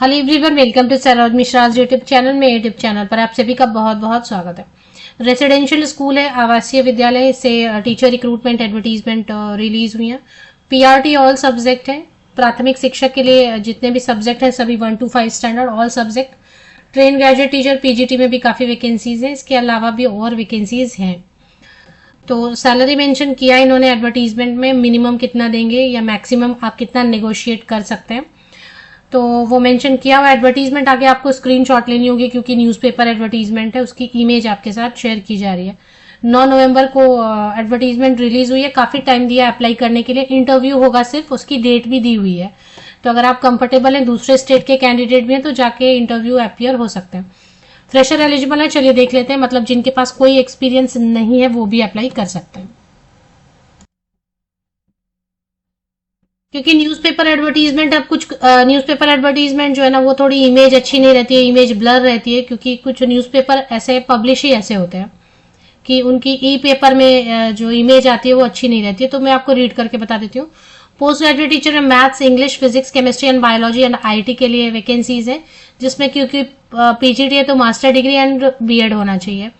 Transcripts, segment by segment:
Hello everyone, welcome to Saroj Mishra YouTube channel में। YouTube channel पर आप सभी का बहुत बहुत स्वागत है। रेसिडेंशियल स्कूल है, आवासीय विद्यालय से टीचर रिक्रूटमेंट एडवर्टीजमेंट रिलीज हुई है। पीआरटी ऑल सब्जेक्ट है, प्राथमिक शिक्षक के लिए जितने भी सब्जेक्ट हैं सभी 1 to 5 standard all subject. Train graduate teacher PGT में भी काफी वैकेंसीज हैं, इसके अलावा भी और वैकेंसीज हैं। तो सैलरी मेंशन किया है इन्होंने एडवर्टीजमेंट में, मिनिमम कितना देंगे या मैक्सिमम आप कितना नेगोशिएट कर सकते हैं तो वो मेंशन किया हुआ। एडवर्टीजमेंट आगे आपको स्क्रीनशॉट लेनी होगी क्योंकि न्यूज़पेपर एडवर्टीजमेंट है, उसकी इमेज आपके साथ शेयर की जा रही है। 9 नवंबर को एडवर्टीजमेंट रिलीज हुई है, काफी टाइम दिया अप्लाई करने के लिए। इंटरव्यू होगा सिर्फ, उसकी डेट भी दी हुई है। तो अगर आप कंफर्टेबल हैं, दूसरे स्टेट के कैंडिडेट भी हैं, तो जाके इंटरव्यू अपीयर हो सकते हैं। फ्रेशर एलिजिबल है, चलिए देख लेते हैं। मतलब जिनके पास कोई एक्सपीरियंस नहीं है वो भी अप्लाई कर सकते हैं, क्योंकि न्यूज़पेपर एडवर्टीजमेंट, अब कुछ न्यूज़पेपर एडवर्टीजमेंट जो है ना वो थोड़ी इमेज अच्छी नहीं रहती है, इमेज ब्लर रहती है, क्योंकि कुछ न्यूज़पेपर ऐसे पब्लिश ही ऐसे होते हैं कि उनकी ई पेपर में जो इमेज आती है वो अच्छी नहीं रहती है। तो मैं आपको रीड करके बता देती हूँ। पोस्ट ग्रेजुएट टीचर में maths, English, physics, chemistry and biology and IT के लिए वैकेंसीज है, जिसमें क्योंकि पीजीटी है तो मास्टर डिग्री एंड बीएड होना चाहिए।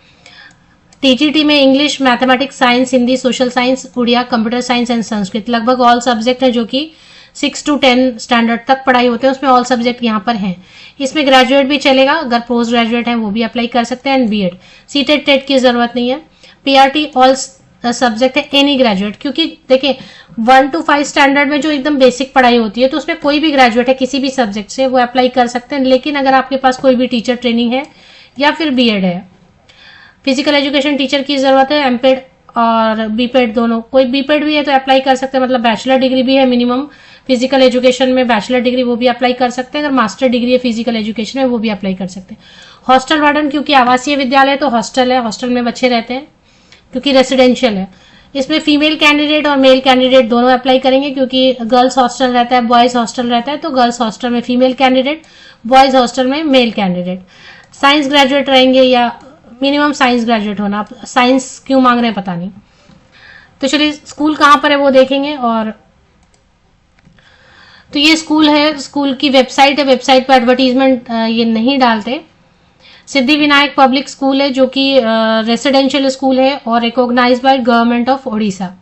टीजीटी में English, mathematics, science, Hindi, social science, Odia, computer science and Sanskrit, लगभग ऑल सब्जेक्ट हैं जो कि 6 to 10 स्टैंडर्ड तक पढ़ाई होते हैं, उसमें ऑल सब्जेक्ट यहाँ पर हैं। इसमें ग्रेजुएट भी चलेगा, अगर पोस्ट ग्रेजुएट हैं वो भी अप्लाई कर सकते हैं, एंड बीएड। सीटेट टेट की जरूरत नहीं है। पीआरटी ऑल सब्जेक्ट है, एनी ग्रेजुएट, क्योंकि देखिए 1 to 5 स्टैंडर्ड में जो एकदम बेसिक पढ़ाई होती है तो उसमें कोई भी ग्रेजुएट है किसी भी सब्जेक्ट से वो अप्लाई कर सकते हैं। लेकिन अगर आपके पास कोई भी टीचर ट्रेनिंग है या फिर बीएड है, फिजिकल एजुकेशन टीचर की जरूरत है, एमपेड और बीपेड दोनों, कोई बीपेड भी है तो अप्लाई कर सकते हैं, मतलब बैचलर डिग्री भी है मिनिमम फिजिकल एजुकेशन में, बैचलर डिग्री वो भी अप्लाई कर सकते हैं। अगर मास्टर डिग्री है फिजिकल एजुकेशन में वो भी अप्लाई कर सकते हैं। हॉस्टल वार्डन, क्योंकि आवासीय विद्यालय तो हॉस्टल है, हॉस्टल में बच्चे रहते हैं, क्योंकि रेसिडेंशियल है। इसमें फीमेल कैंडिडेट और मेल कैंडिडेट दोनों अप्लाई करेंगे, क्योंकि गर्ल्स हॉस्टल रहता है, बॉयज हॉस्टल रहता है, तो गर्ल्स हॉस्टल में फीमेल कैंडिडेट, बॉयज हॉस्टल में मेल कैंडिडेट। साइंस ग्रेजुएट रहेंगे या मिनिमम साइंस ग्रेजुएट होना, आप साइंस क्यों मांग रहे हैं पता नहीं। तो चलिए स्कूल कहां पर है वो देखेंगे। और तो ये स्कूल है, स्कूल की वेबसाइट है, वेबसाइट पर एडवर्टीजमेंट ये नहीं डालते। सिद्धि विनायक पब्लिक स्कूल है जो कि रेसिडेंशियल स्कूल है और recognise by government of Odisha.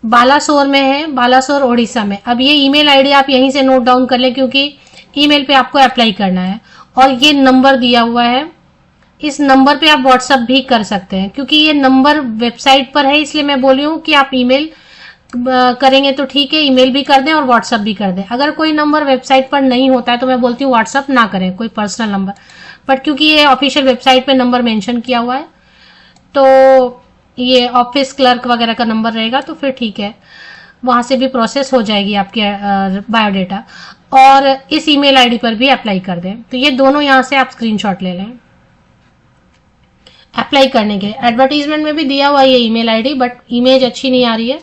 Balasore में है, बालासोर ओडिशा में। अब ये ईमेल आईडी आप यहीं से नोट डाउन कर लें, क्योंकि ईमेल पे आपको अप्लाई करना है। और ये नंबर दिया हुआ है, इस नंबर पे आप व्हाट्सएप भी कर सकते हैं, क्योंकि ये नंबर वेबसाइट पर है, इसलिए मैं बोल रही हूँ कि आप ईमेल करेंगे तो ठीक है, ईमेल भी कर दें और व्हाट्सएप भी कर दें। अगर कोई नंबर वेबसाइट पर नहीं होता है तो मैं बोलती हूँ व्हाट्सएप ना करें, कोई पर्सनल नंबर। बट क्योंकि ये ऑफिशियल वेबसाइट पे नंबर मेंशन किया हुआ है तो ये ऑफिस क्लर्क वगैरह का नंबर रहेगा, तो फिर ठीक है, वहां से भी प्रोसेस हो जाएगी आपकी बायोडेटा। और इस ईमेल आईडी पर भी अप्लाई कर दें। तो ये दोनों यहां से आप स्क्रीनशॉट ले लें अप्लाई करने के। एडवर्टीजमेंट में भी दिया हुआ ये ईमेल आईडी, बट इमेज अच्छी नहीं आ रही है,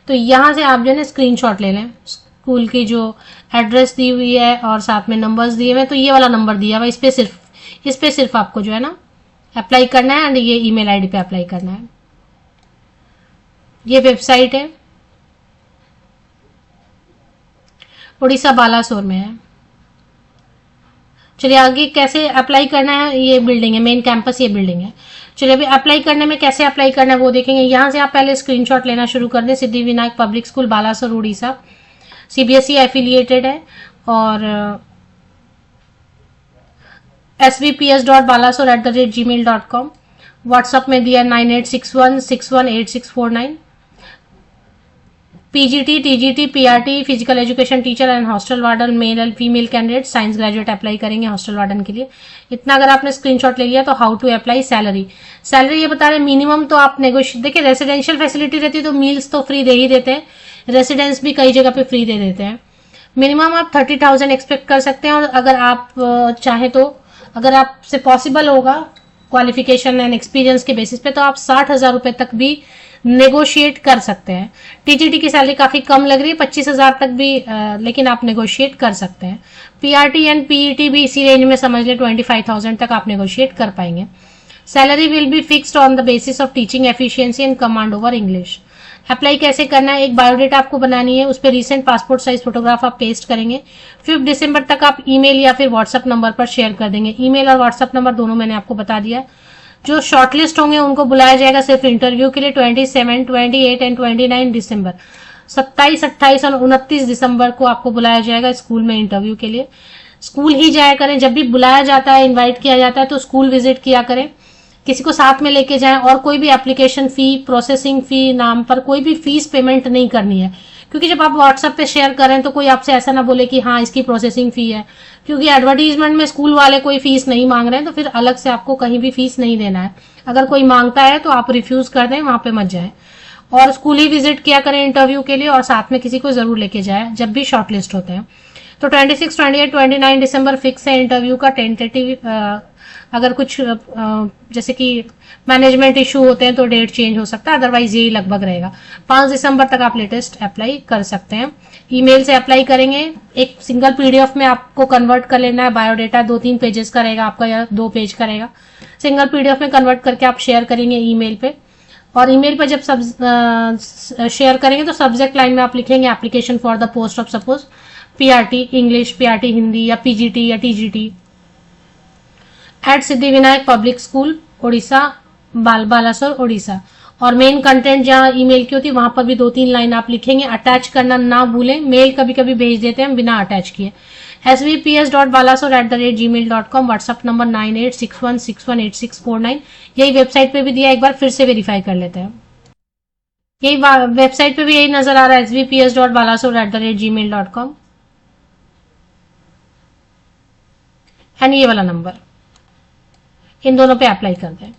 तो यहां से आप जो है स्क्रीनशॉट ले लें। स्कूल की जो एड्रेस दी हुई है और साथ में नंबर्स दिए हुए, तो ये वाला नंबर दिया हुआ, इस पे सिर्फ आपको जो है ना अप्लाई करना है, एंड ये ईमेल आईडी पे अप्लाई करना है। ये वेबसाइट है, उड़ीसा बालासोर में है। चलिए आगे कैसे अप्लाई करना है। ये बिल्डिंग है, मेन कैंपस ये बिल्डिंग है। चलिए अभी अप्लाई करने में कैसे अप्लाई करना है वो देखेंगे। यहां से आप पहले स्क्रीनशॉट लेना शुरू कर दें। Siddhi Vinayak public school Balasore Orissa, CBSE affiliated है, और svps.balasore@gmail.com। व्हाट्सएप में दिया 9861618649। PGT, TGT, PRT, physical education teacher and hostel warden, male and female candidate, science graduate apply करेंगे हॉस्टल वार्डन के लिए। इतना अगर आपने स्क्रीनशॉट ले लिया तो हाउ टू अप्लाई। सैलरी ये बता रहे हैं मिनिमम तो आप नेगोशिएट, देखिए रेसिडेंशियल फैसिलिटी रहती है तो मील्स तो फ्री दे ही देते हैं, रेसिडेंस भी कई जगह पे फ्री दे देते हैं। मिनिमम आप 30,000 एक्सपेक्ट कर सकते हैं, और अगर आप चाहे तो, अगर आपसे पॉसिबल होगा क्वालिफिकेशन एंड एक्सपीरियंस के बेसिस पे, तो आप 60,000 रुपए तक भी नेगोशिएट कर सकते हैं। टीजीटी की सैलरी काफी कम लग रही है, 25,000 तक भी, लेकिन आप नेगोशिएट कर सकते हैं। पीआरटी एंड पीईटी भी इसी रेंज में समझ ले, 25,000 तक आप नेगोशिएट कर पाएंगे। Salary will be fixed on the basis of teaching efficiency and command over English. Apply कैसे करना है, एक बायोडेटा आपको बनानी है, उस पर रिसेंट पासपोर्ट साइज फोटोग्राफ आप पेस्ट करेंगे। 5 दिसंबर तक आप ईमेल या फिर व्हाट्सएप नंबर पर शेयर कर देंगे। ईमेल और व्हाट्सएप नंबर दोनों मैंने आपको बता दिया। जो शॉर्टलिस्ट होंगे उनको बुलाया जाएगा सिर्फ इंटरव्यू के लिए 27, 28 एंड 29 दिसंबर। 27, 28 और 29 दिसंबर को आपको बुलाया जाएगा स्कूल में इंटरव्यू के लिए। स्कूल ही जाया करें, जब भी बुलाया जाता है, इन्वाइट किया जाता है तो स्कूल विजिट किया करें, किसी को साथ में लेके जाएं। और कोई भी एप्लीकेशन फी, प्रोसेसिंग फी नाम पर कोई भी फीस पेमेंट नहीं करनी है, क्योंकि जब आप व्हाट्सएप पे शेयर करें तो कोई आपसे ऐसा ना बोले कि हाँ इसकी प्रोसेसिंग फी है, क्योंकि एडवर्टीजमेंट में स्कूल वाले कोई फीस नहीं मांग रहे हैं, तो फिर अलग से आपको कहीं भी फीस नहीं देना है। अगर कोई मांगता है तो आप रिफ्यूज कर दें, वहां पे मत जाए। और स्कूल ही विजिट किया करें इंटरव्यू के लिए, और साथ में किसी को जरूर लेके जाए जब भी शॉर्टलिस्ट होते हैं। तो 26, 28, 29 दिसंबर फिक्स है इंटरव्यू का। टेंटेटिव अगर कुछ जैसे कि मैनेजमेंट इशू होते हैं तो डेट चेंज हो सकता है, अदरवाइज यही लगभग रहेगा। 5 दिसंबर तक आप लेटेस्ट अप्लाई कर सकते हैं। ईमेल से अप्लाई करेंगे, एक सिंगल पीडीएफ में आपको कन्वर्ट कर लेना है। बायोडेटा 2-3 पेजेस का रहेगा आपका, या 2 पेज का रहेगा। सिंगल पीडीएफ में कन्वर्ट करके आप शेयर करेंगे ईमेल पे। और ईमेल पर जब शेयर करेंगे तो सब्जेक्ट लाइन में आप लिखेंगे application for the post of suppose PRT English, PRT Hindi, या पीजीटी या TGT at Siddhivinayak public school Odisha, Balasore Odisha. और मेन कंटेंट जहां ईमेल की होती है वहां पर भी 2-3 लाइन आप लिखेंगे। अटैच करना ना भूलें, मेल कभी कभी भेज देते हैं बिना अटैच किए। svps.balasore@gmail.com, WhatsApp number 9861618649। यही वेबसाइट पे भी दिया, एक बार फिर से वेरीफाई कर लेते हैं। यही वेबसाइट पे भी यही नजर आ रहा है, svps.balasore@gmail.com। एंड ये वाला नंबर, इन दोनों पे अप्लाई कर दें।